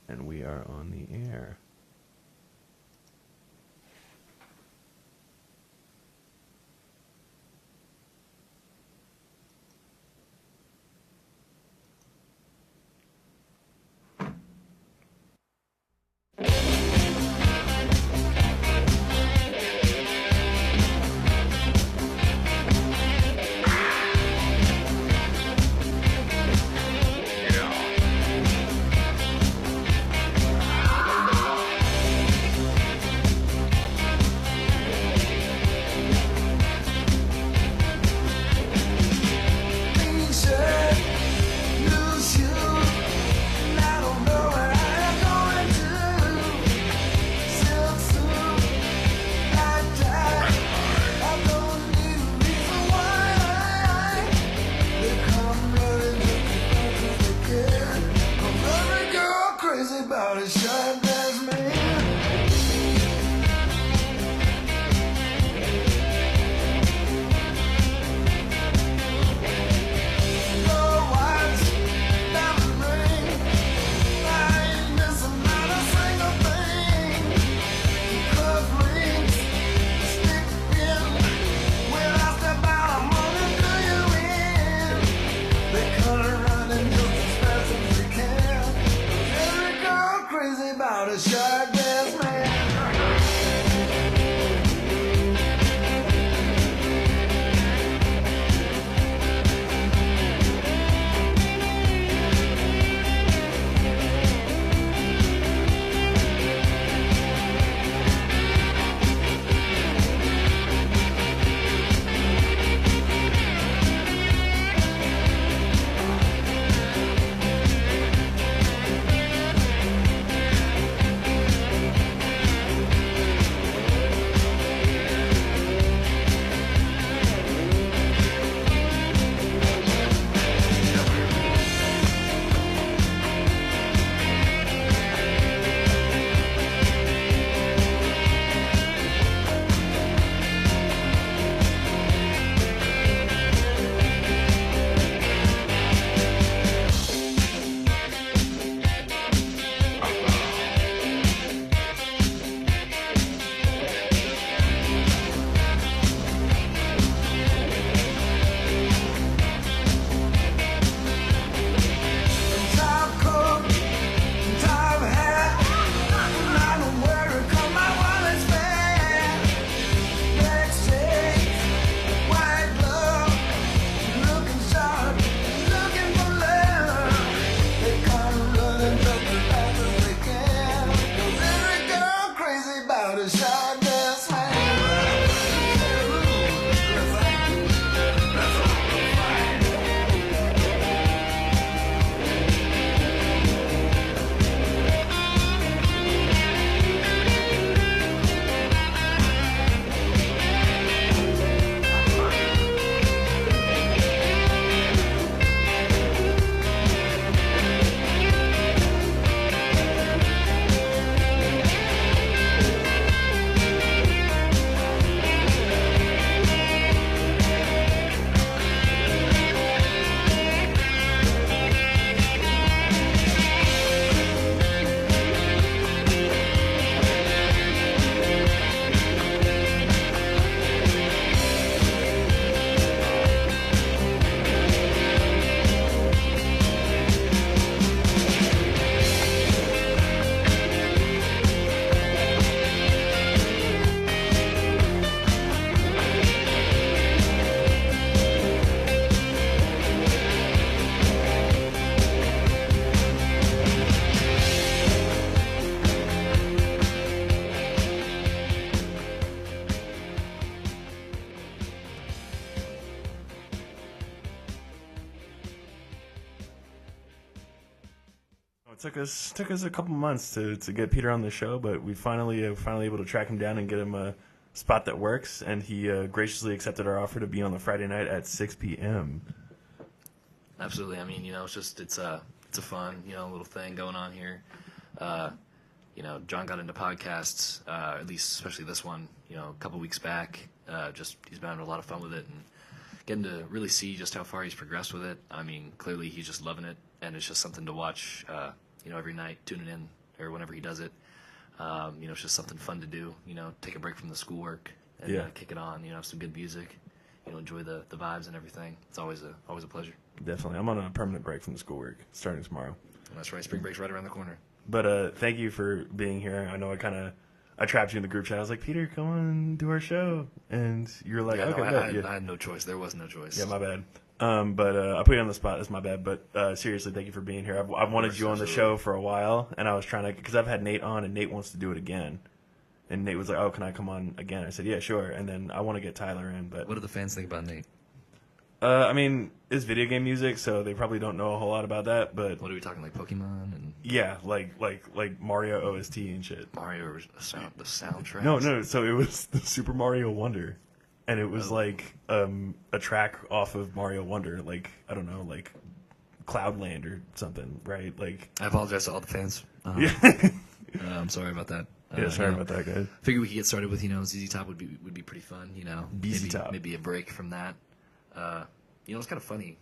And we are on the air. It took us a couple months to get Peter on the show, but we finally able to track him down and get him a spot that works, and he graciously accepted our offer to be on the Friday night at 6 p.m. Absolutely. I mean, it's a fun, little thing going on here. John got into podcasts, at least especially this one, a couple weeks back. He's been having a lot of fun with it and getting to really see just how far he's progressed with it. I mean, clearly he's just loving it, and it's just something to watch, every night, tuning in or whenever he does it. It's just something fun to do. Take a break from the schoolwork and kick it on. Have some good music. Enjoy the vibes and everything. It's always a pleasure. Definitely. I'm on a permanent break from the schoolwork starting tomorrow. That's right. Spring break's right around the corner. But thank you for being here. I know I trapped you in the group chat. I was like, Peter, come on, do our show. And you're like, okay, I had no choice. There was no choice. Yeah, my bad. But I put you on the spot. That's my bad. But seriously, thank you for being here. I've wanted you on the show for a while, and I was trying to, because I've had Nate on, and Nate wants to do it again. And Nate was like, oh, can I come on again? I said, yeah, sure. And then I want to get Tyler in. But what do the fans think about Nate? It's video game music, so they probably don't know a whole lot about that. But what are we talking, like Pokemon and? Yeah, like Mario OST and shit. Mario the soundtrack. No. So it was the Super Mario Wonder, and it was like a track off of Mario Wonder, like I don't know, like Cloudland or something, right? Like I apologize to all the fans. Yeah, I'm sorry about that. Yeah, sorry about that, guys. Figured we could get started with ZZ Top would be pretty fun. ZZ Top. Maybe a break from that. It's kind of funny,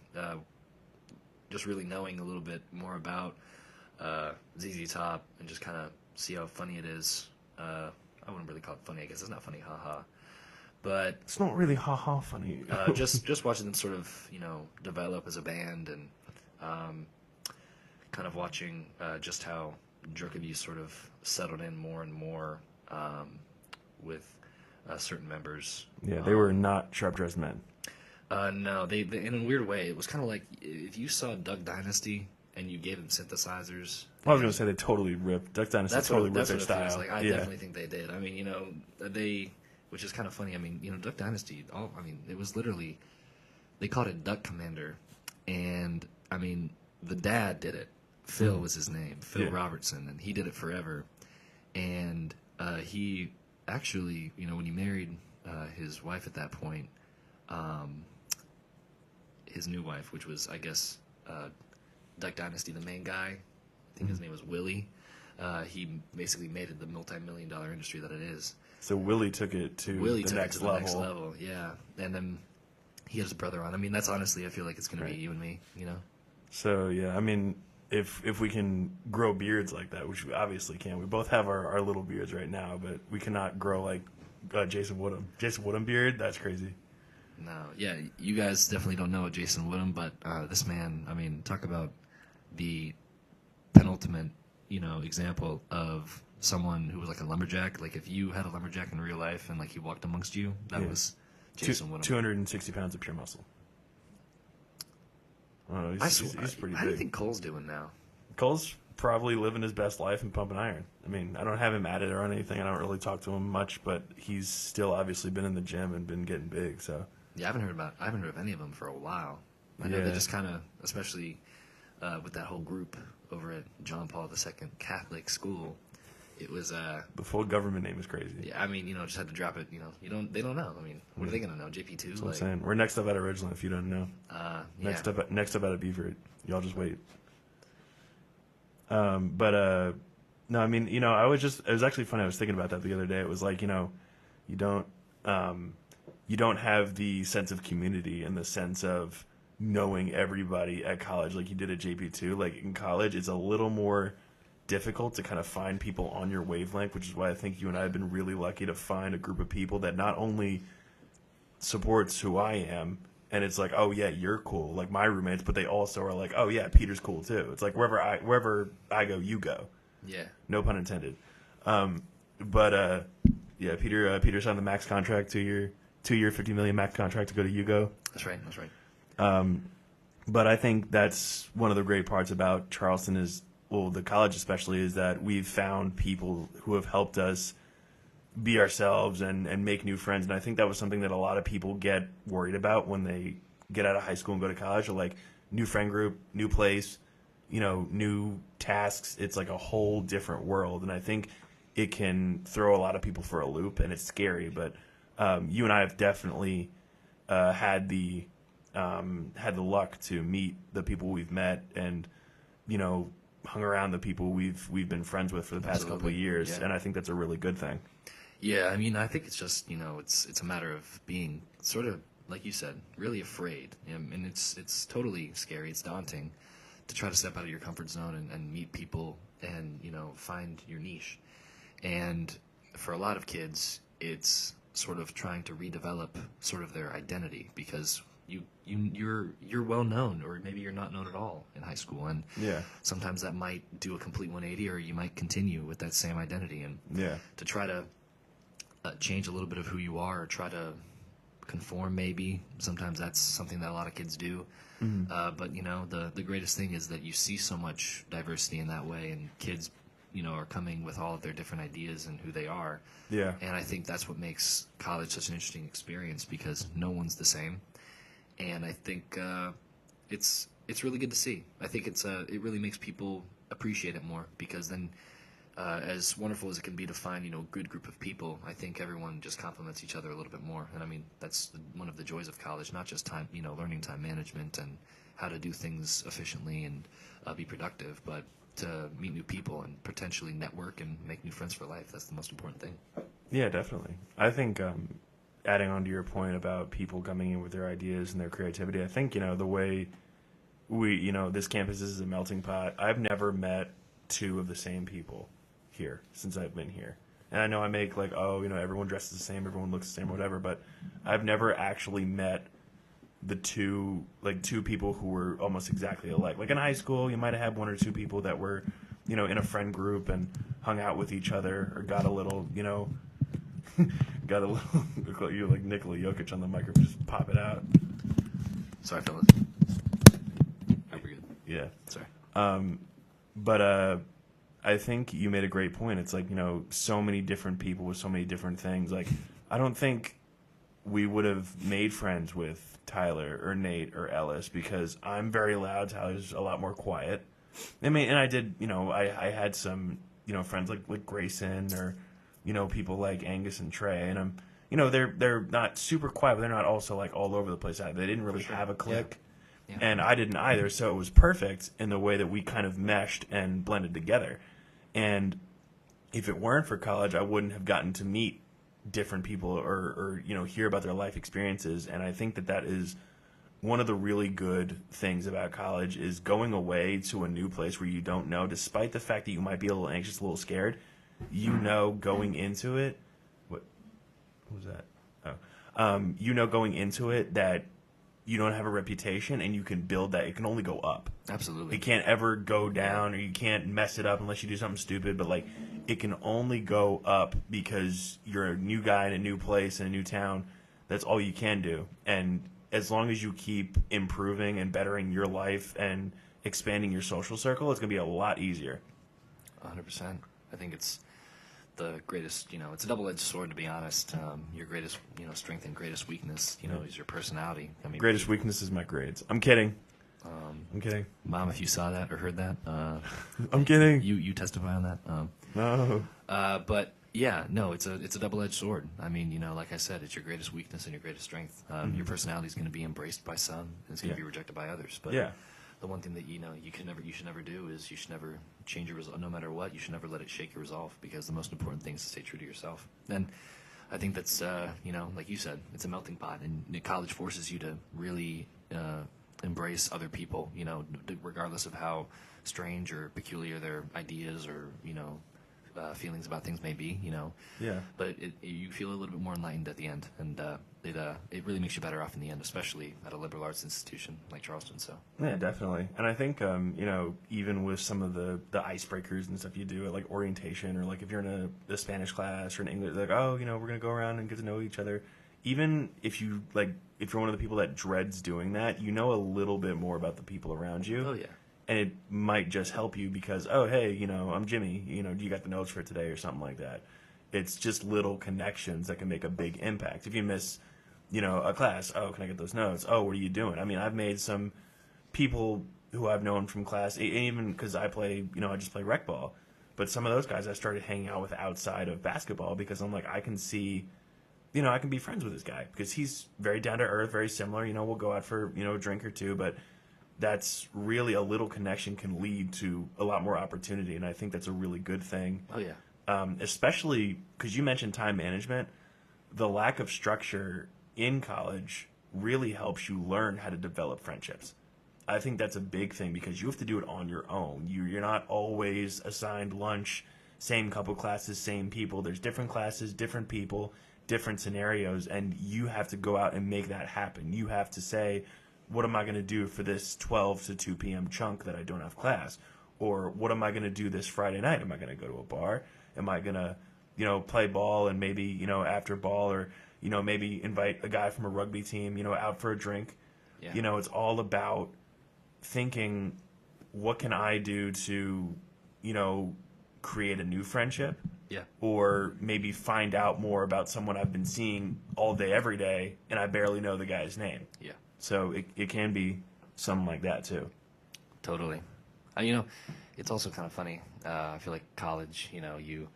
just really knowing a little bit more about ZZ Top and just kind of see how funny it is. I wouldn't really call it funny. I guess it's not funny, haha. But it's not really haha funny. just watching them sort of develop as a band and kind of watching just how Jerk Abuse sort of settled in more and more with certain members. Yeah, they were not sharp-dressed men. No, they in a weird way, it was kind of like if you saw Duck Dynasty and you gave them synthesizers. I was going to say they totally ripped. Duck Dynasty totally ripped their style. Like. I definitely think they did. I mean, which is kind of funny. I mean, Duck Dynasty, it was literally, they called it Duck Commander. And, I mean, the dad did it. Phil was his name, Phil Robertson, and he did it forever. And he actually, when he married his wife at that point, his new wife, which was, I guess, Duck Dynasty, the main guy, I think his name was Willie. He basically made it the multi-million-dollar industry that it is. So Willie took it to the next level. Yeah. And then he has a brother on. I mean, that's honestly, I feel like it's going to be you and me, So, yeah, I mean, if we can grow beards like that, which we obviously can. We both have our little beards right now, but we cannot grow like Jason Woodham. Jason Woodham beard, that's crazy. No, yeah, you guys definitely don't know Jason Woodham, but this man, I mean, talk about the penultimate, example of someone who was like a lumberjack. Like if you had a lumberjack in real life and like he walked amongst you, that was Jason Woodham. 260 pounds of pure muscle. Oh, he's pretty big. How do you think Cole's doing now? Cole's probably living his best life and pumping iron. I mean, I don't have him at it or anything. I don't really talk to him much, but he's still obviously been in the gym and been getting big. So yeah, I haven't heard of any of them for a while. I know they just kind of, especially with that whole group over at John Paul II Catholic School, it was the full government name is crazy. Yeah, I mean, just had to drop it. They don't know. I mean, what are they gonna know? JP2. That's what I'm saying. We're next up at Original. If you don't know, next up at Beaver. Y'all just wait. No, I mean, it was actually funny. I was thinking about that the other day. It was like, you don't have the sense of community and the sense of knowing everybody at college like you did at JP2. Like in college, it's a little more difficult to kind of find people on your wavelength, which is why I think you and I have been really lucky to find a group of people that not only supports who I am, and it's like, oh yeah, you're cool, like my roommates, but they also are like, oh yeah, Peter's cool too. It's like wherever I go, you go. Yeah. No pun intended. Yeah, Peter signed the max contract, 2 year, $50 million max contract to go to Hugo. That's right. But I think that's one of the great parts about Charleston is, well, the college especially, is that we've found people who have helped us be ourselves and make new friends. And I think that was something that a lot of people get worried about when they get out of high school and go to college. Or like new friend group, new place, new tasks. It's like a whole different world. And I think it can throw a lot of people for a loop, and it's scary. But you and I have definitely had the luck to meet the people we've met, and hung around the people we've been friends with for the past couple of years, and I think that's a really good thing. Yeah, I mean, I think it's just it's a matter of being sort of, like you said, really afraid, and it's totally scary, it's daunting, to try to step out of your comfort zone and meet people and, find your niche. And for a lot of kids, it's sort of trying to redevelop sort of their identity, because you're well known, or maybe you're not known at all in high school, and sometimes that might do a complete 180, or you might continue with that same identity, and to try to change a little bit of who you are, or try to conform, maybe sometimes that's something that a lot of kids do. But the greatest thing is that you see so much diversity in that way, and kids are coming with all of their different ideas and who they are. And I think that's what makes college such an interesting experience, because no one's the same. And I think it's really good to see. I think it really makes people appreciate it more, because then as wonderful as it can be to find a good group of people, I think everyone just complements each other a little bit more. And I mean, that's one of the joys of college, not just time, learning time management and how to do things efficiently and be productive, but to meet new people and potentially network and make new friends for life. That's the most important thing. Yeah, definitely. I think adding on to your point about people coming in with their ideas and their creativity, I think, the way we, this campus is a melting pot. I've never met two of the same people here since I've been here. And I know I make everyone dresses the same, everyone looks the same, whatever, but I've never actually met the two people who were almost exactly alike. Like in high school, you might have had one or two people that were, in a friend group and hung out with each other, or got a little, you're like Nikola Jokic on the microphone, just pop it out. Sorry, fellas. Oh, we're good. Yeah. Sorry. But I think you made a great point. It's like, so many different people with so many different things. Like, I don't think we would have made friends with Tyler or Nate or Ellis, because I'm very loud. Tyler's a lot more quiet. I mean, and I did, I had some, friends like Grayson, or, people like Angus and Trey, and I'm, they're not super quiet, but they're not also like all over the place. They didn't really have a clique. Yeah. And I didn't either, so it was perfect in the way that we kind of meshed and blended together. And if it weren't for college, I wouldn't have gotten to meet different people or hear about their life experiences. And I think that is one of the really good things about college, is going away to a new place where you don't know, despite the fact that you might be a little anxious, a little scared, going into it. What was that? Oh, going into it that you don't have a reputation, and you can build that. It can only go up. Absolutely. It can't ever go down, or you can't mess it up unless you do something stupid. But it can only go up, because you're a new guy in a new place, in a new town. That's all you can do. And as long as you keep improving and bettering your life and expanding your social circle, it's going to be a lot easier. 100%. I think it's the greatest, it's a double-edged sword, to be honest. Your greatest, strength and greatest weakness, is your personality. I mean, greatest weakness is my grades. I'm kidding. I'm kidding. Mom, if you saw that or heard that, I'm kidding. You testify on that. No. But yeah, no, it's a double-edged sword. I mean, like I said, it's your greatest weakness and your greatest strength. Your personality is going to be embraced by some, and it's going to be rejected by others. But the one thing that you should never do is you should never change your resolve. No matter what, you should never let it shake your resolve, because the most important thing is to stay true to yourself. And I think that's like you said, it's a melting pot, and college forces you to really embrace other people, regardless of how strange or peculiar their ideas or feelings about things may be, Yeah. But you feel a little bit more enlightened at the end, and it really makes you better off in the end, especially at a liberal arts institution like Charleston. So yeah, definitely. And I think even with some of the icebreakers and stuff you do at like orientation, or like if you're in a Spanish class or an English, like, oh, we're gonna go around and get to know each other. Even if you're one of the people that dreads doing that, a little bit more about the people around you. Oh yeah. And it might just help you because, oh, hey, I'm Jimmy, do you got the notes for today or something like that? It's just little connections that can make a big impact. If you miss, a class, oh, can I get those notes? Oh, what are you doing? I mean, I've made some people who I've known from class, even because I play, I just play rec ball. But some of those guys I started hanging out with outside of basketball, because I'm like, I can see, I can be friends with this guy because he's very down to earth, very similar. We'll go out for, a drink or two, but that's really a little connection can lead to a lot more opportunity, and I think that's a really good thing. Oh, yeah. Especially because you mentioned time management. The lack of structure in college really helps you learn how to develop friendships. I think that's a big thing because you have to do it on your own. You're not always assigned lunch, same couple classes, same people. There's different classes, different people, different scenarios, and you have to go out and make that happen. You have to say, what am I going to do for this 12 to 2 p.m. chunk that I don't have class? Or what am I going to do this Friday night? Am I going to go to a bar? Am I going to, play ball and maybe, after ball or, maybe invite a guy from a rugby team, out for a drink? Yeah. It's all about thinking, what can I do to, create a new friendship? Yeah. Or maybe find out more about someone I've been seeing all day, every day, and I barely know the guy's name. Yeah. So it can be something like that, too. Totally. It's also kind of funny. I feel like college, you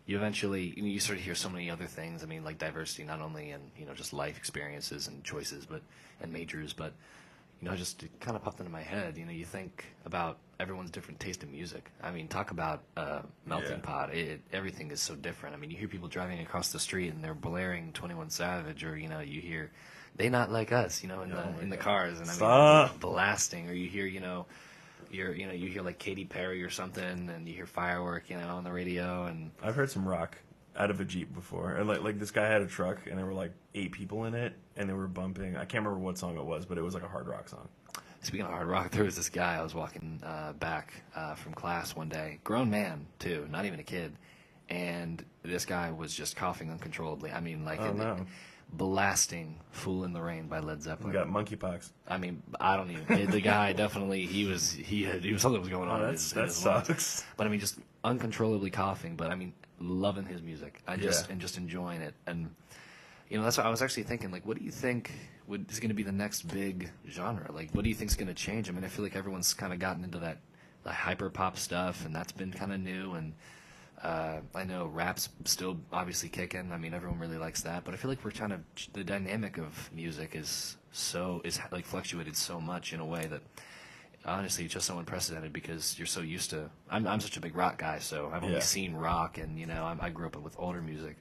eventually, you sort of hear so many other things. I mean, like diversity, not only in, just life experiences and choices, and majors, but, just it kind of popped into my head. You think about everyone's different taste in music. I mean, talk about melting pot. Everything is so different. I mean, you hear people driving across the street and they're blaring 21 Savage, or, you hear They Not Like Us, in the cars, and I mean, blasting, or you hear, you hear like Katy Perry or something, and you hear Firework, on the radio, and I've heard some rock out of a Jeep before, and like this guy had a truck, and there were like 8 people in it, and they were bumping. I can't remember what song it was, but it was like a hard rock song. Speaking of hard rock, there was this guy I was walking back from class one day, grown man too, not even a kid, and this guy was just coughing uncontrollably. I mean, like blasting "Fool in the Rain" by Led Zeppelin. He got monkeypox. I mean, I don't even. The guy definitely he was something was going on. That sucks. Lungs. But I mean, just uncontrollably coughing. But I mean, loving his music. And just enjoying it. And that's what I was actually thinking. Like, what do you think is going to be the next big genre? Like, what do you think is going to change? I mean, I feel like everyone's kind of gotten into that hyper pop stuff, and that's been kind of new. And I know rap's still obviously kicking. I mean, everyone really likes that. But I feel like the dynamic of music is like fluctuated so much in a way that honestly it's just so unprecedented because you're so used to. I'm such a big rock guy, so I've only seen rock, and I grew up with older music.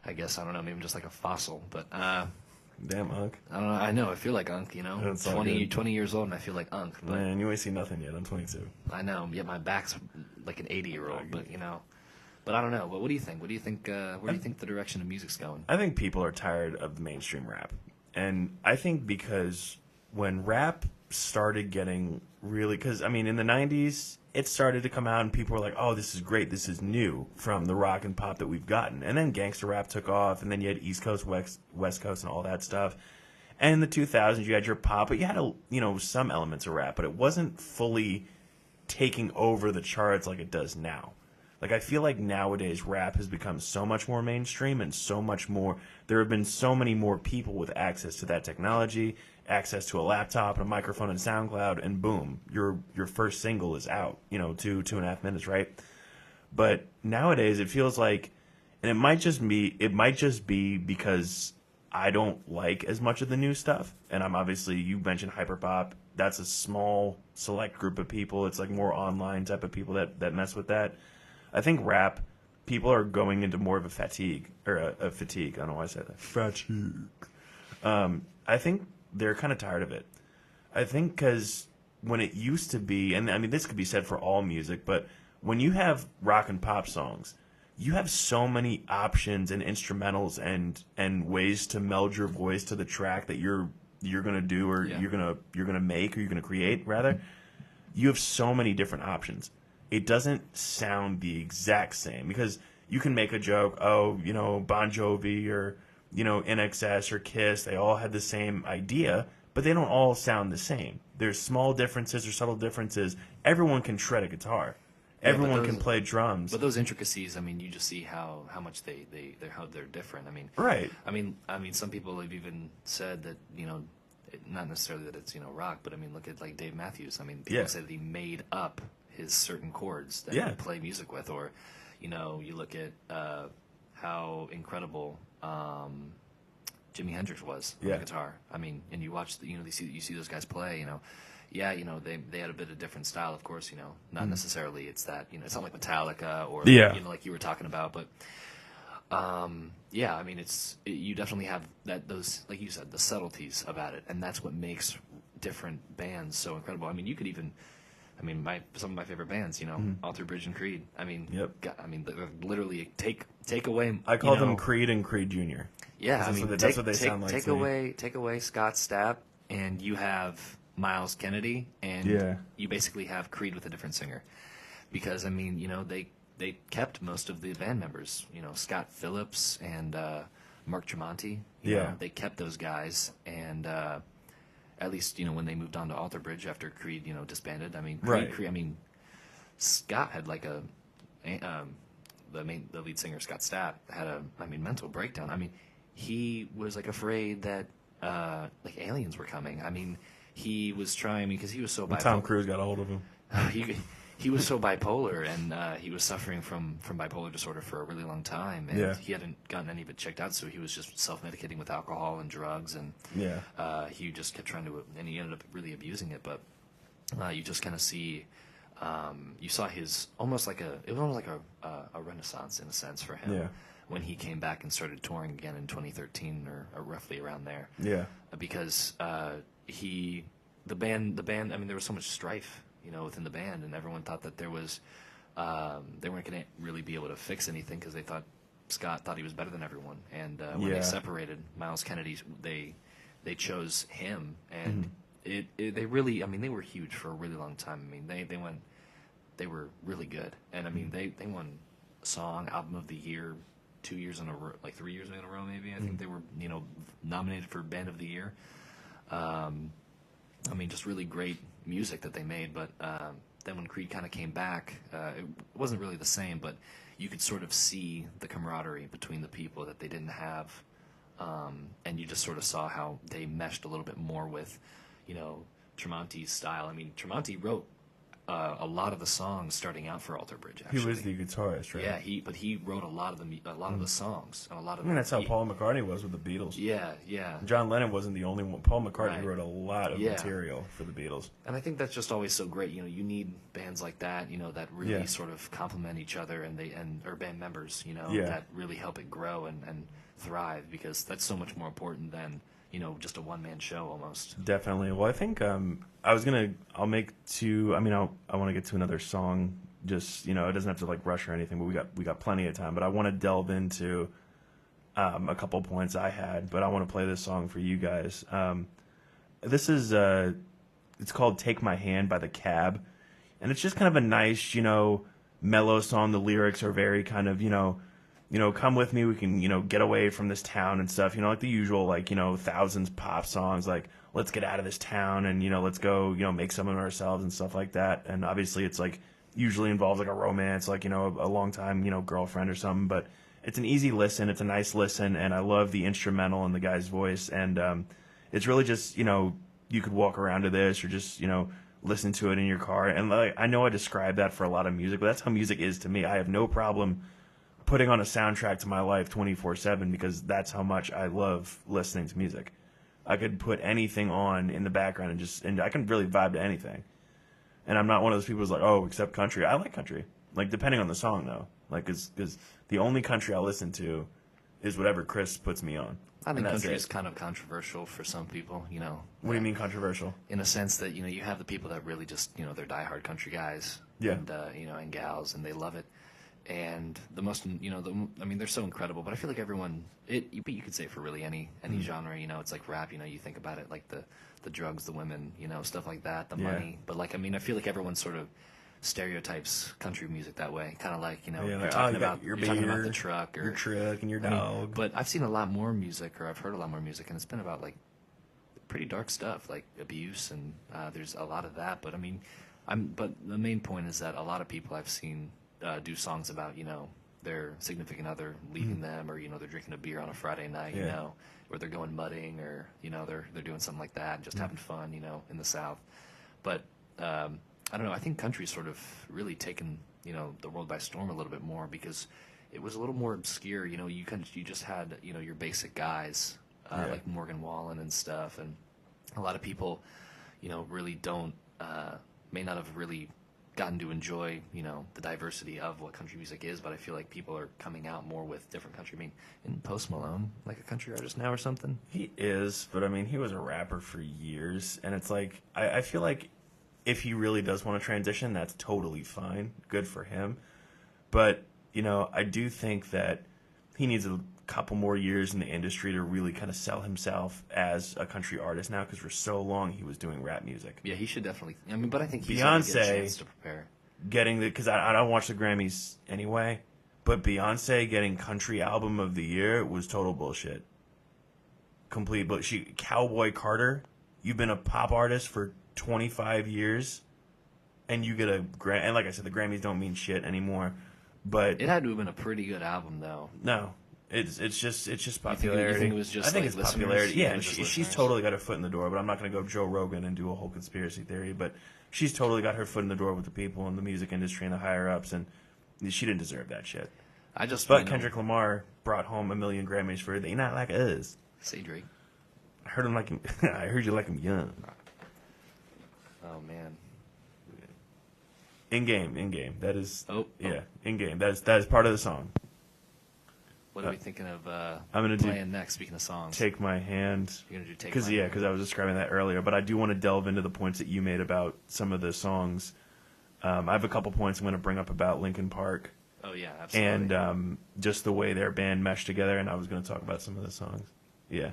I guess I don't know, maybe I'm just like a fossil, but damn Unk. I don't know. I know. I feel like Unk. 20 years old, and I feel like Unk. But man, you ain't seen nothing yet. I'm 22. I know. Yeah, my back's like an 80-year-old, but But I don't know. What do you think? What do you think? Where do you think the direction of music's going? I think people are tired of the mainstream rap, and I think because when rap started getting really, because I mean, in the '90s, it started to come out, and people were like, "Oh, this is great. This is new from the rock and pop that we've gotten." And then gangster rap took off, and then you had East Coast, West Coast, and all that stuff. And in the 2000s, you had your pop, but you had some elements of rap, but it wasn't fully taking over the charts like it does now. Like, I feel like nowadays rap has become so much more mainstream and so much more. There have been so many more people with access to that technology, access to a laptop and a microphone and SoundCloud, and boom, your first single is out. 2.5 minutes, right? But nowadays it feels like, and it might just be because I don't like as much of the new stuff. And I'm obviously, you mentioned hyperpop. That's a small select group of people. It's like more online type of people that mess with that. I think rap, people are going into more of a fatigue. I don't know why I said that. Fatigue. I think they're kind of tired of it. I think because when it used to be, and I mean, this could be said for all music, but when you have rock and pop songs, you have so many options and instrumentals and ways to meld your voice to the track that you're gonna do, or you're gonna make, or you're gonna create rather. You have so many different options. It doesn't sound the exact same because you can make a joke, Bon Jovi or NXS or Kiss, they all had the same idea, but they don't all sound the same. There's small differences or subtle differences. Everyone can shred a guitar. Everyone can play drums. But those intricacies, I mean, you just see how much how they're different. I mean, right. I mean, some people have even said that not necessarily that it's rock, but I mean, look at like Dave Matthews. I mean, people say that he made up his certain chords that he play music with, or you look at how incredible Jimi Hendrix was on the guitar. I mean, and you watch you see those guys play. They had a bit of different style, of course. Not necessarily it's that it's not like Metallica or like you were talking about, but Yeah, I mean, you definitely have those, like you said, the subtleties about it, and that's what makes different bands so incredible. I mean, you could even, I mean, some of my favorite bands, Alter Bridge and Creed. I mean, Yep. I mean, they're literally take away. I call them Creed and Creed Jr. Yeah, I mean, that's what they sound like. Take away Scott Stapp, and you have Miles Kennedy, and you basically have Creed with a different singer, because I mean, they kept most of the band members. Scott Phillips and Mark Tremonti. They kept those guys, and at least when they moved on to Alter Bridge after Creed disbanded. I mean, Creed, I mean, Scott had like the lead singer Scott Stapp had a mental breakdown. I mean, he was like afraid that like aliens were coming. I mean, he was trying because he was so bipolar. Tom Cruise got a hold of him. He was so bipolar, and he was suffering from bipolar disorder for a really long time, and he hadn't gotten any of it checked out, so he was just self-medicating with alcohol and drugs, and he just kept trying to, and he ended up really abusing it. But you just kind of see, you saw his it was almost like a renaissance in a sense for him when he came back and started touring again in 2013 or roughly around there. Because the band. I mean, there was so much strife within the band, and everyone thought that there was, they weren't going to really be able to fix anything because Scott thought he was better than everyone. And when they separated, Miles Kennedy, they chose him, and they really, I mean, they were huge for a really long time. I mean, they were really good, and I mean, they won album of the year 2 years in a row, like 3 years in a row, maybe. I think they were, nominated for Band of the Year. I mean, just really great music that they made, but then when Creed kind of came back, it wasn't really the same, but you could sort of see the camaraderie between the people that they didn't have, and you just sort of saw how they meshed a little bit more with, Tremonti's style. I mean, Tremonti wrote a lot of the songs starting out for Alter Bridge. Actually, he was the guitarist, right? Yeah, he wrote a lot of the songs and a lot of. I mean, that's how Paul McCartney was with the Beatles. Yeah. John Lennon wasn't the only one. Paul McCartney wrote a lot of material for the Beatles. And I think that's just always so great. You need bands like that. That really sort of complement each other, or band members. That really help it grow and thrive, because that's so much more important than just a one-man show almost. Definitely. Well, I think I'll make two. I mean, I want to get to another song. Just it doesn't have to like rush or anything, but we got plenty of time. But I want to delve into a couple points I had. But I want to play this song for you guys. This is it's called "Take My Hand" by The Cab, and it's just kind of a nice mellow song. The lyrics are very kind of come with me, we can, get away from this town and stuff, like the usual, like, thousands pop songs, like, let's get out of this town and, let's go, make some of ourselves and stuff like that. And obviously it's like, usually involves like a romance, like, a long time, girlfriend or something, but it's an easy listen. It's a nice listen. And I love the instrumental and the guy's voice. And, it's really just, you could walk around to this or just, listen to it in your car. And like, I know I describe that for a lot of music, but that's how music is to me. I have no problem putting on a soundtrack to my life 24/7 because that's how much I love listening to music. I could put anything on in the background and I can really vibe to anything. And I'm not one of those people who's like, oh, except country. I like country. Like, depending on the song, though. Like, because the only country I'll listen to is whatever Chris puts me on. I think country is kind of controversial for some people, What do you mean controversial? In a sense that, you have the people that really just, they're diehard country guys. Yeah. And, and gals, and they love it. And the most, they're so incredible. But I feel like everyone, you could say for really any genre, it's like rap. You think about it, like the drugs, the women, stuff like that, the money. But like, I feel like everyone sort of stereotypes country music that way, kind of like you're talking about the truck or your truck and your dog. But I've seen a lot more music, or I've heard a lot more music, and it's been about like pretty dark stuff, like abuse, and there's a lot of that. But but the main point is that a lot of people I've seen do songs about their significant other leaving them, or they're drinking a beer on a Friday night, or they're going mudding, or they're doing something like that, just having fun, in the South. But I don't know. I think country's sort of really taken the world by storm a little bit more, because it was a little more obscure. You just had your basic guys like Morgan Wallen and stuff, and a lot of people really don't may not have really gotten to enjoy, the diversity of what country music is, but I feel like people are coming out more with different country. I mean, isn't Post Malone like a country artist now or something? He is, but I mean, he was a rapper for years, and it's like, I feel like if he really does want to transition, that's totally fine. Good for him. But, I do think that he needs a couple more years in the industry to really kind of sell himself as a country artist now, because for so long he was doing rap music. Yeah, he should definitely. I mean, but I think he's Beyonce going to get a chance to prepare. Getting because I don't watch the Grammys anyway, but Beyonce getting Country Album of the Year was total bullshit. Complete bullshit. Cowboy Carter, you've been a pop artist for 25 years, and you get a Grammy. And like I said, the Grammys don't mean shit anymore. But it had to have been a pretty good album, though. No, it's just popularity. You think it was just I think like it's popularity. Yeah, and she's she's totally got her foot in the door. But I'm not going to go Joe Rogan and do a whole conspiracy theory. But she's totally got her foot in the door with the people in the music industry and the higher ups, and she didn't deserve that shit. But Kendrick Lamar brought home 1 million Grammys for "They Not Like Us." Say Drake. I heard him like him. I heard you like him young. Oh man. In game. That is. Yeah. In game. That is part of the song. What are we thinking of I'm gonna playing next? Speaking of songs, Take My Hand. You're gonna do Take My Hand. Because I was describing that earlier. But I do want to delve into the points that you made about some of the songs. I have a couple points I'm going to bring up about Linkin Park. Oh yeah, absolutely. And just the way their band meshed together. And I was going to talk about some of the songs. Yeah.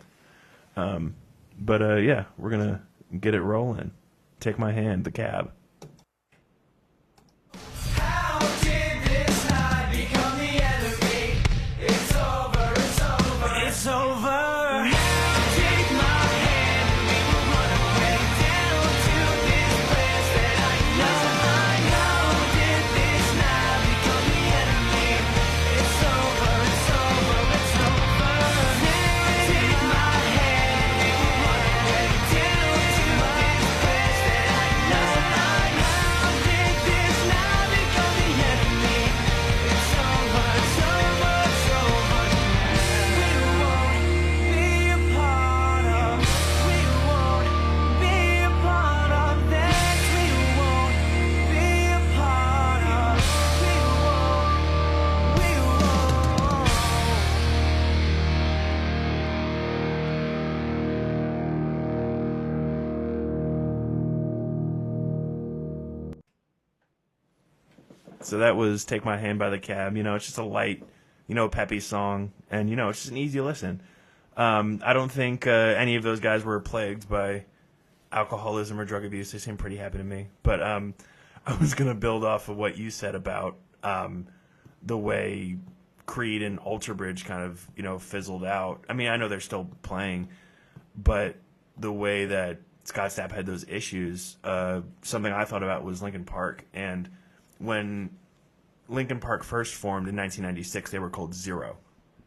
Yeah, we're gonna get it rolling. Take My Hand, The Cab. It's over. Now take my hand. We will run away down to this place that I know. Did this now become the enemy? It's over. It's over. Now take my hand. We will run away down to this place that I know. Did this now become the enemy? It's over. It's over. It's over. So that was Take My Hand by The Cab. It's just a light, peppy song. And, it's just an easy listen. I don't think any of those guys were plagued by alcoholism or drug abuse. They seem pretty happy to me. But I was going to build off of what you said about the way Creed and Alter Bridge kind of, fizzled out. I mean, I know they're still playing, but the way that Scott Stapp had those issues, something I thought about was Linkin Park. And when Linkin Park first formed in 1996, they were called Zero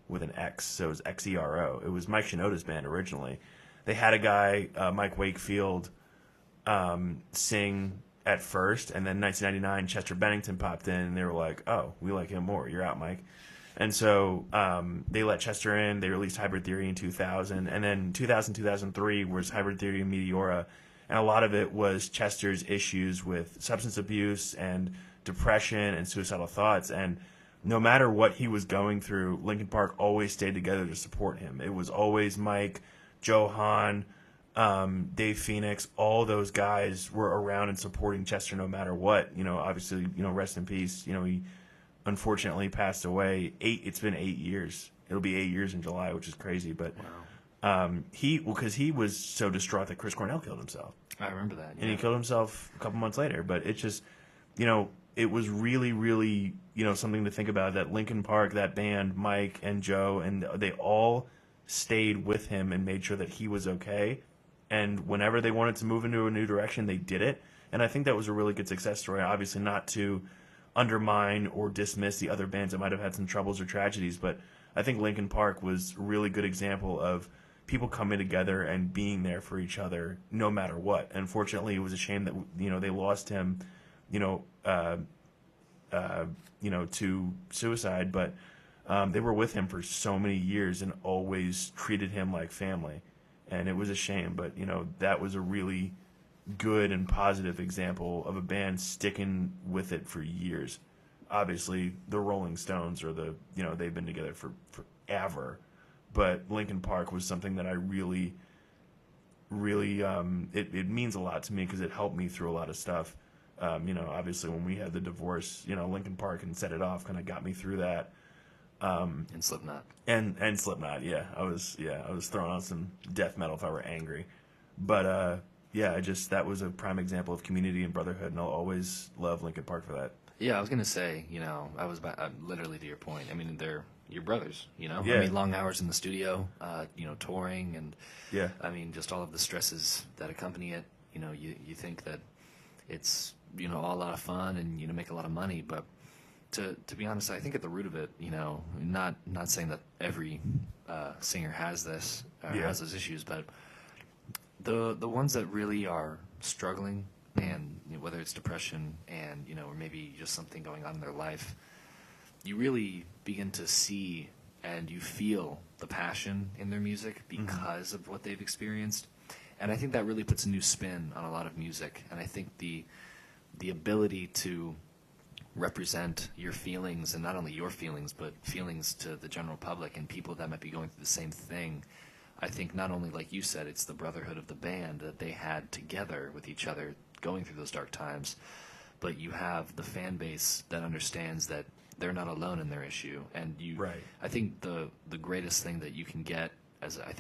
with an X, so it was Xero. It was Mike Shinoda's band originally. They had a guy, Mike Wakefield, sing at first, and then 1999, Chester Bennington popped in, and they were like, oh, we like him more. You're out, Mike. And so they let Chester in. They released Hybrid Theory in 2000, and then 2003 was Hybrid Theory and Meteora, and a lot of it was Chester's issues with substance abuse and depression and suicidal thoughts, and no matter what he was going through, Linkin Park always stayed together to support him. It was always Mike, Joe Hahn, Dave Phoenix, all those guys were around and supporting Chester no matter what. Obviously, rest in peace. He unfortunately passed away. It's been 8 years. It'll be 8 years in July, which is crazy. But wow. Because he was so distraught that Chris Cornell killed himself. I remember that. Yeah. And he killed himself a couple months later. But it's just, it was really, really, something to think about, that Linkin Park, that band, Mike and Joe, and they all stayed with him and made sure that he was okay. And whenever they wanted to move into a new direction, they did it. And I think that was a really good success story. Obviously not to undermine or dismiss the other bands that might have had some troubles or tragedies, but I think Linkin Park was a really good example of people coming together and being there for each other no matter what. Unfortunately, it was a shame that, they lost him, to suicide, but they were with him for so many years and always treated him like family, and it was a shame. But that was a really good and positive example of a band sticking with it for years. Obviously, the Rolling Stones are they've been together for forever, but Linkin Park was something that I really, really, it means a lot to me because it helped me through a lot of stuff. Obviously when we had the divorce, Linkin Park and Set It Off kind of got me through that. And Slipknot. And Slipknot, yeah. I was throwing on some death metal if I were angry. But that was a prime example of community and brotherhood, and I'll always love Linkin Park for that. Yeah, I was gonna say, literally to your point. I mean, they're your brothers, Yeah. I mean, long hours in the studio, touring, and yeah. I mean, just all of the stresses that accompany it. You think that it's all a lot of fun and make a lot of money, but to be honest, I think at the root of it, not saying that every singer has this has those issues, but the ones that really are struggling, and whether it's depression and or maybe just something going on in their life, you really begin to see and you feel the passion in their music because of what they've experienced. And I think that really puts a new spin on a lot of music. And I think the ability to represent your feelings, and not only your feelings, but feelings to the general public and people that might be going through the same thing. I think not only, like you said, it's the brotherhood of the band that they had together with each other going through those dark times, but you have the fan base that understands that they're not alone in their issue. And Right. I think the greatest thing that you can get as a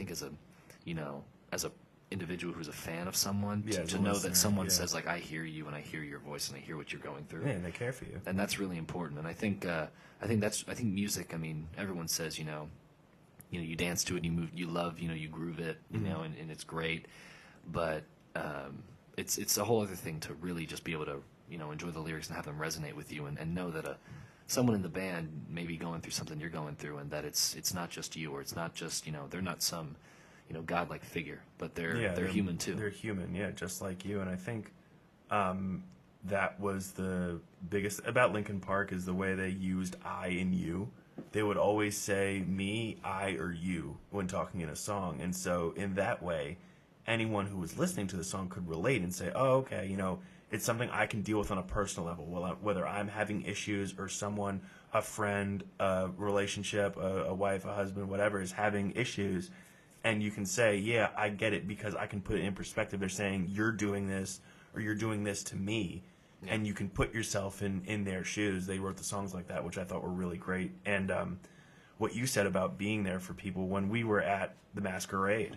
individual who's a fan of someone, to know that someone says, like, I hear you and I hear your voice and I hear what you're going through. Yeah, and they care for you. And that's really important. And I think music, I mean, everyone says, you dance to it, you move, you love, you groove it, and it's great. But it's a whole other thing to really just be able to, enjoy the lyrics and have them resonate with you, and know that someone in the band may be going through something you're going through, and that it's not just you, or it's not just, they're not some, godlike figure, but they're human too. They're human, yeah, just like you. And I think that was the biggest about Linkin Park, is the way they used I and you. They would always say me, I, or you when talking in a song. And so in that way, anyone who was listening to the song could relate and say, oh, okay, it's something I can deal with on a personal level, whether I'm having issues or someone, a friend, a relationship, a wife, a husband, whatever, is having issues. And you can say, yeah, I get it, because I can put it in perspective. They're saying, you're doing this, or you're doing this to me. Yeah. And you can put yourself in their shoes. They wrote the songs like that, which I thought were really great. And what you said about being there for people, when we were at the Masquerade,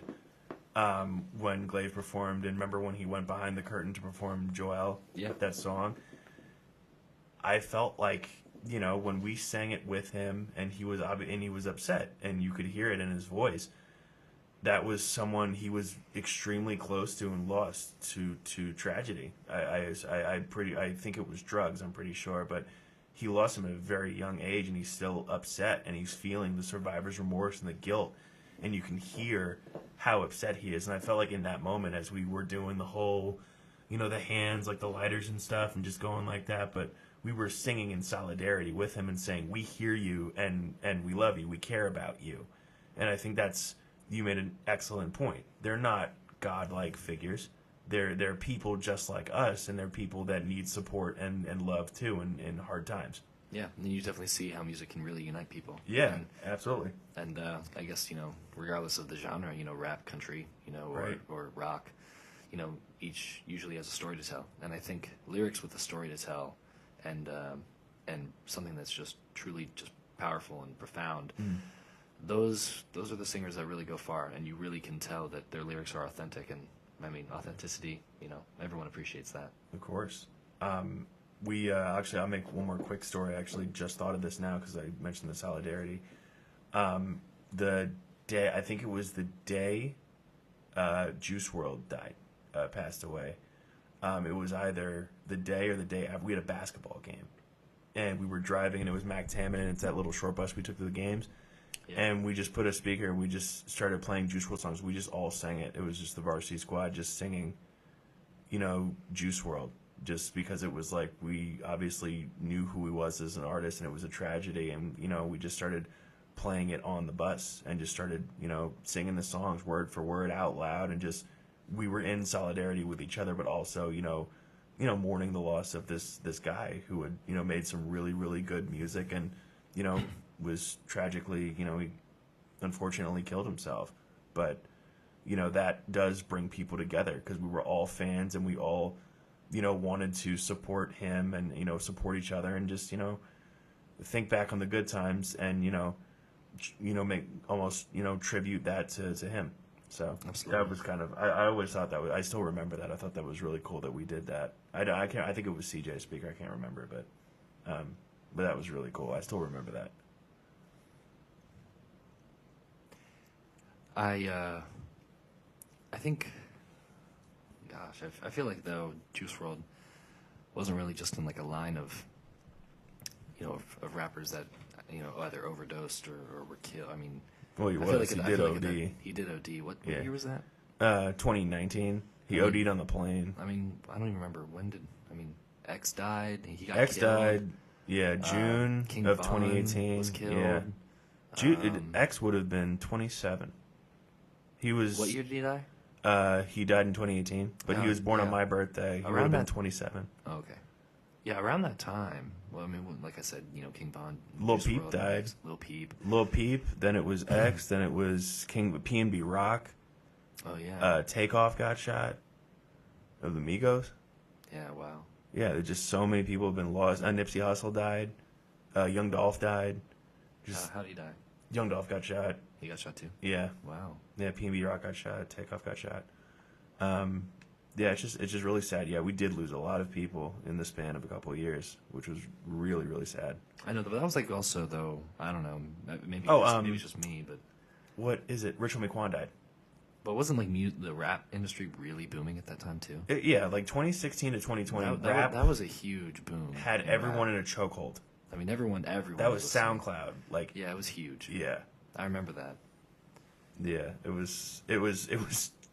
when Glaive performed, and remember when he went behind the curtain to perform Joel, that song, I felt like, when we sang it with him, and he was upset, and you could hear it in his voice, that was someone he was extremely close to and lost to tragedy. I think it was drugs, I'm pretty sure, but he lost him at a very young age, and he's still upset, and he's feeling the survivor's remorse and the guilt, and you can hear how upset he is. And I felt like in that moment, as we were doing the whole, the hands, like the lighters and stuff, and just going like that, but we were singing in solidarity with him and saying, we hear you, and we love you, we care about you. And I think you made an excellent point. They're not godlike figures. They're people just like us, and they're people that need support and love too in hard times. Yeah, and you definitely see how music can really unite people. Yeah, absolutely. And I guess, regardless of the genre, rap, country, right, or rock, each usually has a story to tell. And I think lyrics with a story to tell, and something that's just truly just powerful and profound, those are the singers that really go far, and you really can tell that their lyrics are authentic. And I mean, authenticity, everyone appreciates that. Of course. We actually, I'll make one more quick story. I actually just thought of this now because I mentioned the solidarity. The day, I think it was the day Juice WRLD died, passed away. It was either the day or the day after. We had a basketball game, and we were driving, and it was Mac Tammon, and it's that little short bus we took to the games. Yeah. And we just put a speaker, and we just started playing Juice WRLD songs. We just all sang it. It was just the varsity squad just singing, Juice WRLD, just because it was like we obviously knew who he was as an artist, and it was a tragedy. And, we just started playing it on the bus and just started, singing the songs word for word out loud and just we were in solidarity with each other, but also, mourning the loss of this guy who had, made some really, really good music and, was tragically, he unfortunately killed himself. But, that does bring people together because we were all fans and we all, wanted to support him and, support each other and just, think back on the good times and, make almost, tribute that to him. So Absolutely. that was kind of, I always thought that was, I still remember that. I thought that was really cool that we did that. I think it was CJ Speaker. I can't remember, but that was really cool. I still remember that. I think, gosh, I feel like though Juice WRLD wasn't really just in like a line of, of rappers that, either overdosed or were killed. I mean, Well, he I was. feel like He I did feel like OD. he did OD. What Yeah. year was that? 2019. He I mean- OD'd on the plane. I mean, I don't even remember X died. He got X killed. died, June King of Von 2018. was killed. Yeah. X would have been 27. He was. What year did he die? He died in 2018, but he was born on my birthday. He would have Around been that- 27. Oh, okay. Yeah, around that time. Well, I mean, like I said, King Von. Lil Juice Peep WRLD, died. Lil Peep. Lil Peep, then it was X, then it was P&B Rock. Oh yeah. Takeoff got shot. Of the Migos. Yeah. Wow. Yeah, there's just so many people have been lost. Nipsey Hussle died. Young Dolph died. How did he die? Young Dolph got shot. He got shot too. Yeah. Wow. Yeah, P&B Rock got shot. Takeoff got shot. Yeah, it's just really sad. Yeah, we did lose a lot of people in the span of a couple of years, which was really, really sad. I know, but that was like also though. I don't know. Maybe maybe it's just me, but What is it? Rachel McQuan died. wasn't like the rap industry really booming at that time too? Yeah, like 2016 to 2020, rap that was a huge boom. had in everyone rap. in a chokehold. I mean, everyone. That was listening. SoundCloud. Like, Yeah, it was huge. yeah, I remember that. yeah. It was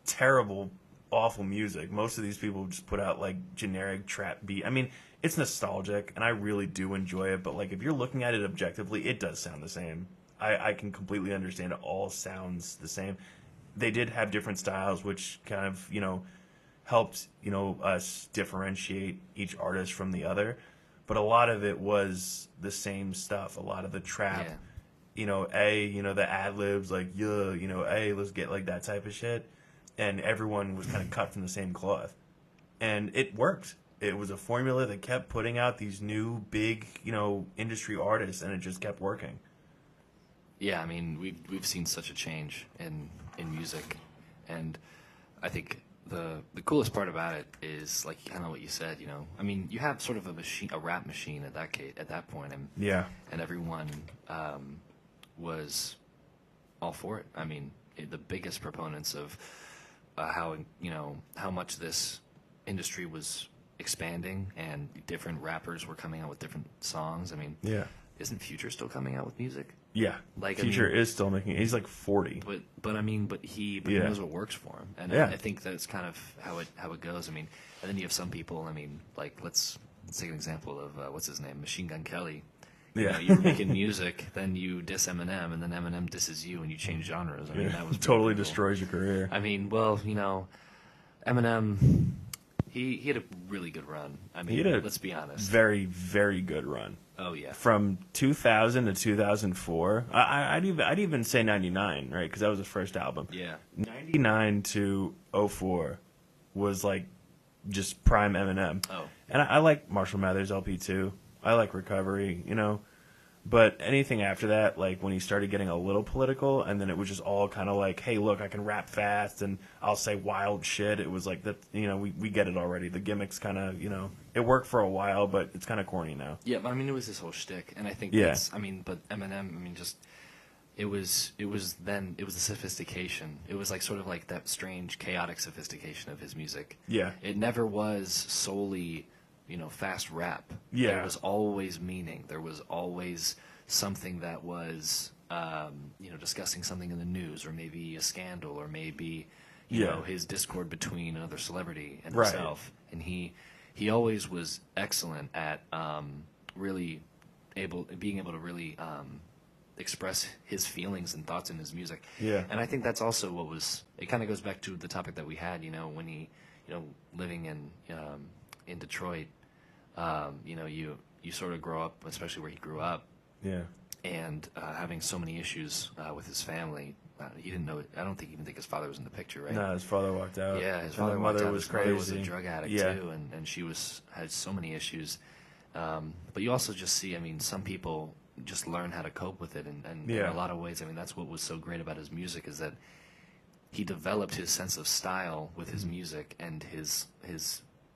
terrible, awful music. Most of these people just put out like generic trap beat. I mean, it's nostalgic, and I really do enjoy it. But like, if you're looking at it objectively, it does sound the same. I can completely understand it all sounds the same. They did have different styles, which kind of helped us differentiate each artist from the other. But a lot of it was the same stuff. A lot of the trap, Yeah. the ad libs, like let's get like that type of shit, and everyone was kind of cut from the same cloth, and it worked. It was a formula that kept putting out these new big industry artists, and it just kept working. Yeah, I mean, we've seen such a change in music, and I think the coolest part about it is like kind of what you said. I mean, you have sort of a rap machine at that point, and Yeah. and everyone was all for it. I mean, the biggest proponents of how much this industry was expanding and different rappers were coming out with different songs. I mean, Yeah. isn't Future still coming out with music? Yeah. Like, I Future mean- is still making. He's like 40. But he Yeah. knows what works for him, and Yeah. I think that's kind of how it goes. I mean, and then you have some people. I mean, like let's take an example of what's his name, Machine Gun Kelly. Yeah. You're making music, then you diss Eminem, and then Eminem disses you, and you change genres. I mean, that was totally brutal. destroys your career. I mean, well, Eminem, he had a really good run. I He mean, had a let's be honest. very, very good run. Oh yeah. From 2000 to 2004, I'd even say 99, right? Because that was the first album. Yeah. 99 to 04 was like just prime Eminem. Oh. And I like Marshall Mathers LP too. I like Recovery, But anything after that, like when he started getting a little political, and then it was just all kind of like, hey, look, I can rap fast and I'll say wild shit. It was like that, we get it already. The gimmicks kind of, it worked for a while, but it's kind of corny now. Yeah, but I mean, it was his whole shtick, and I think Yeah. but Eminem, I mean, just it was the sophistication. It was like sort of like that strange, chaotic sophistication of his music. Yeah. It never was solely, fast rap. Yeah. There was always meaning. There was always something that was, discussing something in the news, or maybe a scandal, or maybe, his discord between another celebrity and Right. himself. And he always was excellent at being able to really express his feelings and thoughts in his music. Yeah. And I think that's also what was. It kind of goes back to the topic that we had. When he, living in Detroit, you sort of grow up, especially where he grew up. Yeah. And having so many issues with his family. He didn't know. I don't even think his father was in the picture, right? No, his father walked out. Yeah, his And father the walked mother out. was His crazy. mother was a drug addict too, and she had so many issues. But you also just see, some people just learn how to cope with it, and in a lot of ways, that's what was so great about his music, is that he developed his sense of style with his music and his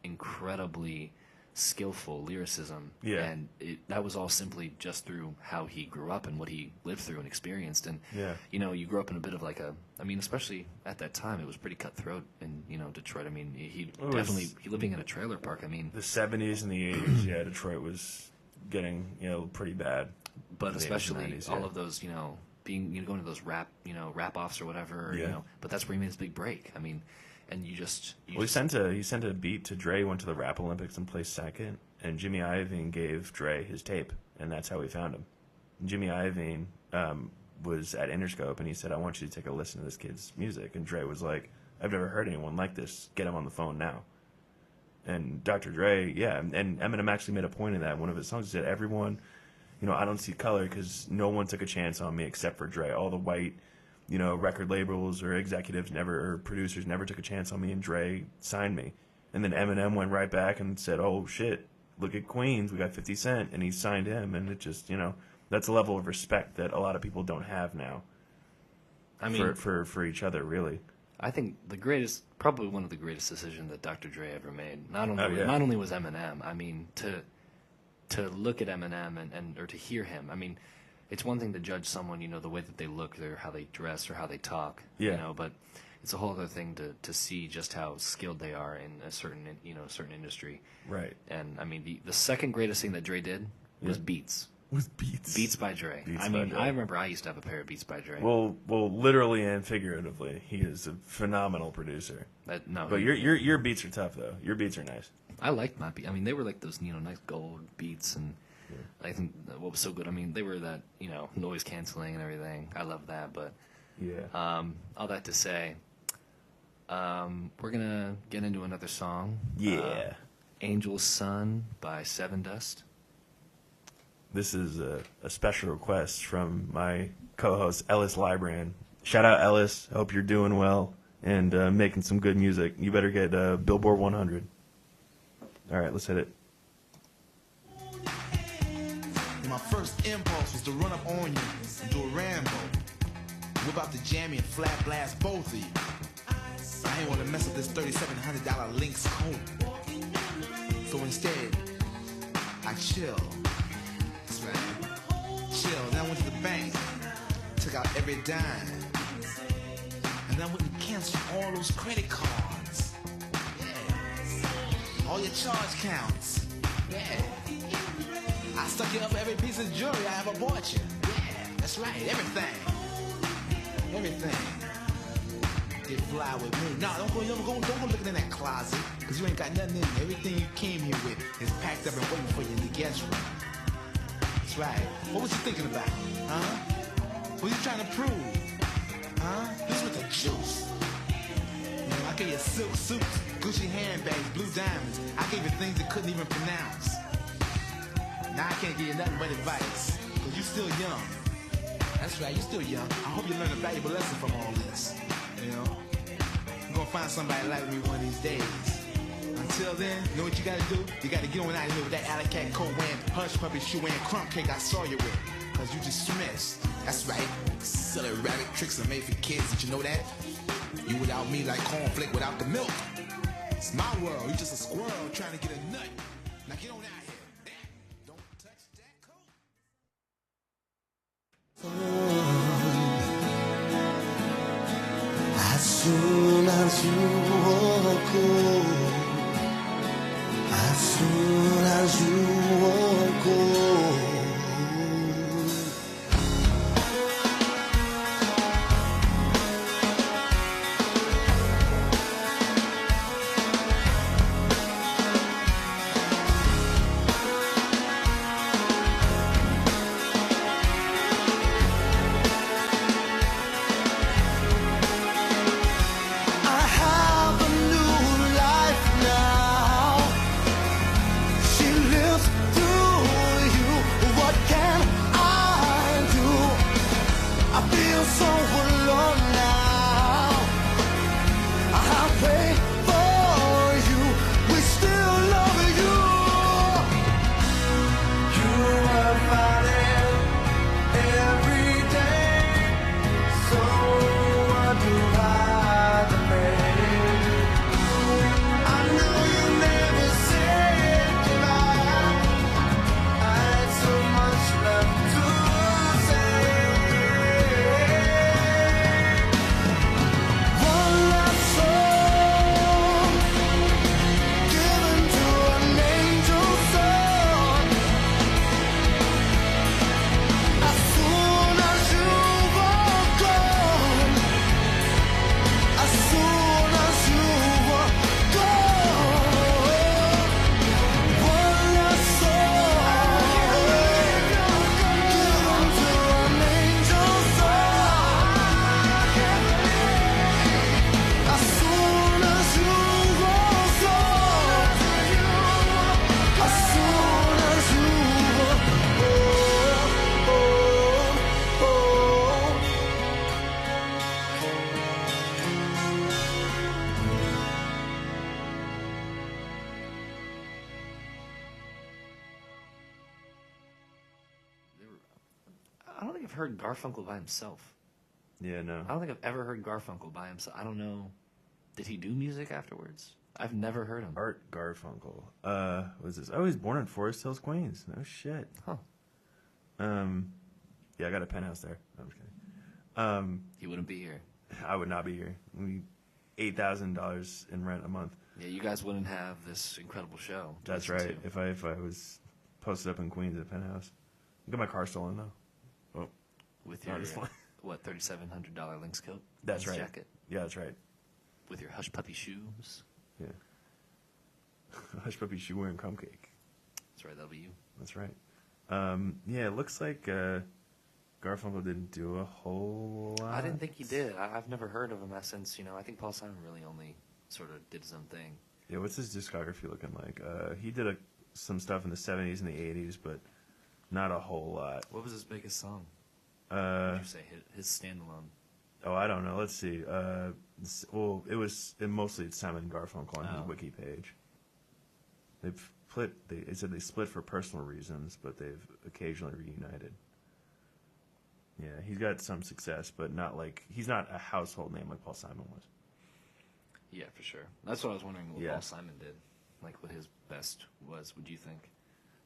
incredibly skillful lyricism. Yeah. And that was all simply just through how he grew up and what he lived through and experienced. And you grew up in a bit of like especially at that time, it was pretty cutthroat in Detroit. He living in a trailer park. The 70s and the 80s, yeah, Detroit was getting pretty bad. But especially 90s, all of those being going to those rap offs or whatever. But that's where he made his big break. And he sent a beat to Dre, went to the Rap Olympics and placed second, and Jimmy Iovine gave Dre his tape, and that's how we found him. And Jimmy Iovine was at Interscope, and he said, "I want you to take a listen to this kid's music." And Dre was like, "I've never heard anyone like this. Get him on the phone now." And Dr. Dre, and Eminem actually made a point in that. One of his songs, he said, "Everyone, I don't see color because no one took a chance on me except for Dre. All the white record labels or executives or producers never took a chance on me, and Dre signed me." And then Eminem went right back and said, "Oh shit, look at Queens, we got 50 Cent," and he signed him. And it just, that's a level of respect that a lot of people don't have now. For each other, really. I think probably one of the greatest decisions that Dr. Dre ever made. Not only was Eminem, to look at Eminem or to hear him, it's one thing to judge someone, the way that they look, or how they dress, or how they talk, but it's a whole other thing to see just how skilled they are in a certain industry. Right. And the second greatest thing that Dre did was Beats. Beats by Dre. Dre. I remember I used to have a pair of Beats by Dre. Well, literally and figuratively, he is a phenomenal producer. But your beats are tough though. Your beats are nice. I liked my beats. They were like those, nice gold beats, and I think what was so good, they were that, noise canceling and everything. I love that, but all that to say, we're gonna get into another song. Angel's Son by Sevendust. This is a special request from my co-host Ellis Libran. Shout out Ellis. Hope you're doing well and making some good music. You better get Billboard 100. All right, let's hit it. My first impulse was to run up on you and do a Rambo. Whip out the jammy and flat blast both of you. I ain't want to mess up this $3,700 Lynx coat. So instead, I chill. That's right. Chill. Then I went to the bank, took out every dime, and then I went and canceled all those credit cards. Yeah. All your charge counts. Yeah. I stuck you up every piece of jewelry I ever bought you. Yeah, that's right, everything. Get fly with me. No, don't go looking in that closet, because you ain't got nothing in there. Everything you came here with is packed up and waiting for you in the guest room. That's right. What was you thinking about? Huh? What was you trying to prove? Huh? This with the juice. I gave you silk suits, Gucci handbags, blue diamonds. I gave you things that couldn't even pronounce. Now I can't give you nothing but advice, because you're still young. That's right, you're still young. I hope you learn a valuable lesson from all this. You're gonna find somebody like me one of these days. Until then, you know what you gotta do? You gotta get on out of here with that alley cat coat wearing, hush puppy shoe wearing, crump cake I saw you with. Because you dismissed. That's right. Silly rabbit tricks are made for kids. Did you know that? You without me like cornflake without the milk. It's my world. You're just a squirrel trying to get a nut. Now get on out of here. As soon as you walk in, as soon as you walk in. think I've heard Garfunkel by himself. Yeah, no. I don't think I've ever heard Garfunkel by himself. I don't know. Did he do music afterwards? I've never heard him. Art Garfunkel. What is this? Oh, he was born in Forest Hills, Queens. No shit. Huh. Yeah, I got a penthouse there. No, I'm just kidding. He wouldn't be here. I would not be here. We $8,000 in rent a month. Yeah, you guys wouldn't have this incredible show. to That's listen right. to. If I was posted up in Queens at a penthouse, I got my car stolen though. Oh, With no, your, just fine. what, $3,700 Lynx coat? That's Lynx right. Jacket? Yeah, that's right. With your Hush Puppy shoes? Yeah. Hush puppy shoe wearing crumb cake. That's right, that'll be you. That's right. Yeah, it looks like Garfunkel didn't do a whole lot. I didn't think he did. I've never heard of him since, I think Paul Simon really only sort of did his own thing. Yeah, what's his discography looking like? He did some stuff in the 70s and the 80s, but not a whole lot. What was his biggest song? What would you say? His standalone? Oh, I don't know. Let's see. Well, mostly it's Simon Garfunkel on his wiki page. They've split. They said they split for personal reasons, but they've occasionally reunited. Yeah, he's got some success, but not like he's not a household name like Paul Simon was. Yeah, for sure. That's what I was wondering what Yeah. Paul Simon did. Like what his best was, would you think?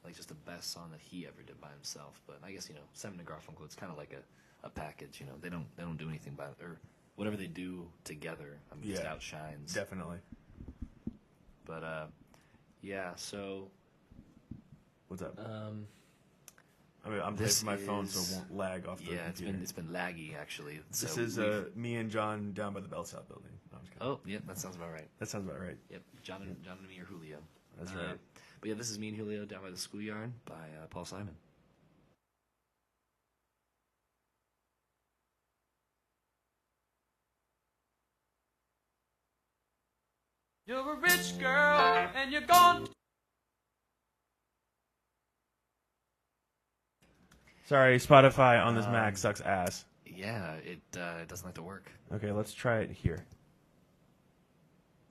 Like just the best song that he ever did by himself. But I guess, Simon and Garfunkel, it's kind of like a package, They don't do anything by or whatever they do together, just outshines. Definitely. But yeah, so What's up? I'm paying this for my phone so is- it won't lag off the yeah, computer. it's been laggy actually. This So is we've- me and John down by the Bell South building. No, I'm just kidding. Oh, yeah, that sounds about right. That sounds about right. Yep, John and me are Julio. That's right. But yeah, this is me and Julio down by the schoolyard by Paul Simon. You're a rich girl and you're gone. Sorry, Spotify on this Mac sucks ass. Yeah, it doesn't like to work. Okay, let's try it here.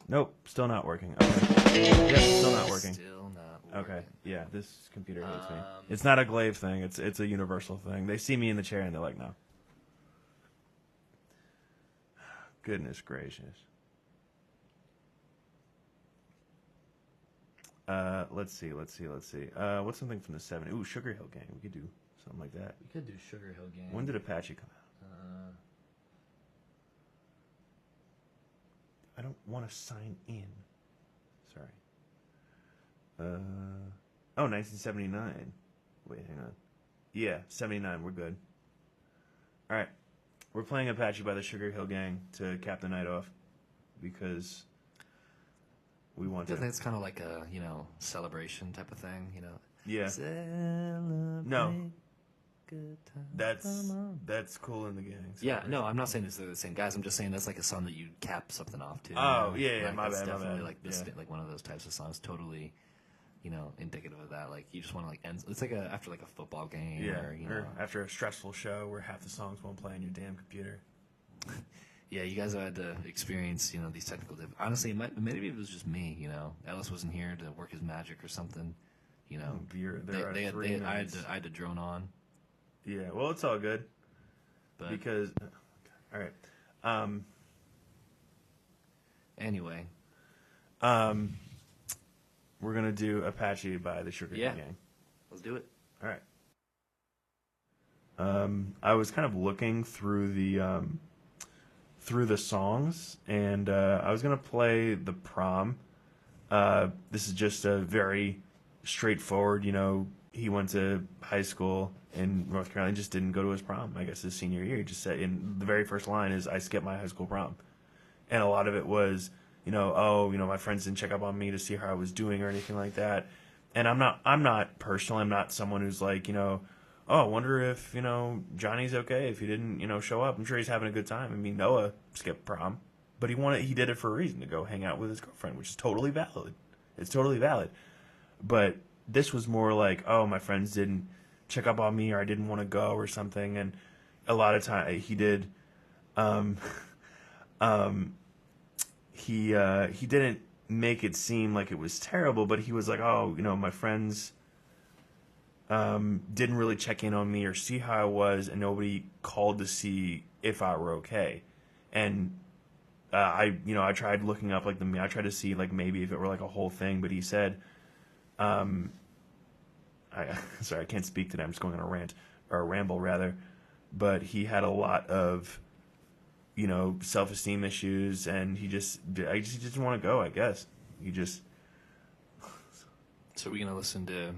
Nope, still not working. Okay. Yep, still not working. Still not working. Okay, yeah, this computer hates me. It's not a Glaive thing. It's a universal thing. They see me in the chair and they're like, no. Goodness gracious. Let's see. What's something from the 70s? Ooh, Sugar Hill Gang. We could do something like that. We could do Sugar Hill Gang. When did Apache come out? I don't want to sign in. Sorry. 1979. Wait, hang on. Yeah, 79. We're good. All right. We're playing Apache by the Sugar Hill Gang to cap the night off because we want I think to. it's kind of like a, celebration type of thing, Yeah. Celebrate No. good times. That's Cool in the Gang. Yeah, no, I'm not saying they're the same guys. I'm just saying that's like a song that you cap something off to. Oh, yeah, Like, my that's bad, my definitely bad. like this, Yeah. like one of those types of songs. Totally, indicative of that. Like you just want to end. It's like after like a football game. Yeah. Or, after a stressful show where half the songs won't play on your damn computer. Yeah, you guys had to experience, these technical. Honestly, maybe it was just me. Ellis wasn't here to work his magic or something. I had to drone on. Yeah, well, it's all good. But Because, all right. anyway, We're gonna do Apache by the Sugar Hill Gang. let's do it. All right. I was kind of looking through the songs, and I was gonna play the Prom. This is just a very straightforward. He went to high school in North Carolina, just didn't go to his prom. I guess his senior year, he just said in the very first line is "I skipped my high school prom," and a lot of it was, my friends didn't check up on me to see how I was doing or anything like that. And I'm not someone who's like, oh, I wonder if, Johnny's okay if he didn't, show up. I'm sure he's having a good time. I mean, Noah skipped prom, but he did it for a reason, to go hang out with his girlfriend, which is totally valid. It's totally valid. But this was more like, oh, my friends didn't check up on me, or I didn't want to go or something. And a lot of time he did, he didn't make it seem like it was terrible, but he was like, oh, my friends didn't really check in on me or see how I was, and nobody called to see if I were okay. And I tried looking up like I tried to see like maybe if it were like a whole thing, but he said, sorry, I can't speak today. I'm just going on a rant or a ramble rather. But he had a lot of, self-esteem issues, and he didn't want to go. I guess he just. So we're gonna listen to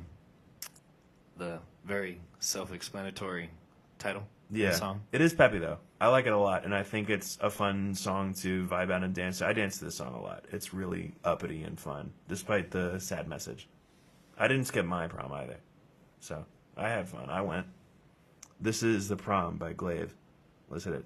the very self-explanatory title of the song. It is peppy though. I like it a lot, and I think it's a fun song to vibe out and dance to. I dance to this song a lot. It's really uppity and fun, despite the sad message. I didn't skip my prom either, so I had fun. I went. This is The Prom by Glaive. Let's hit it.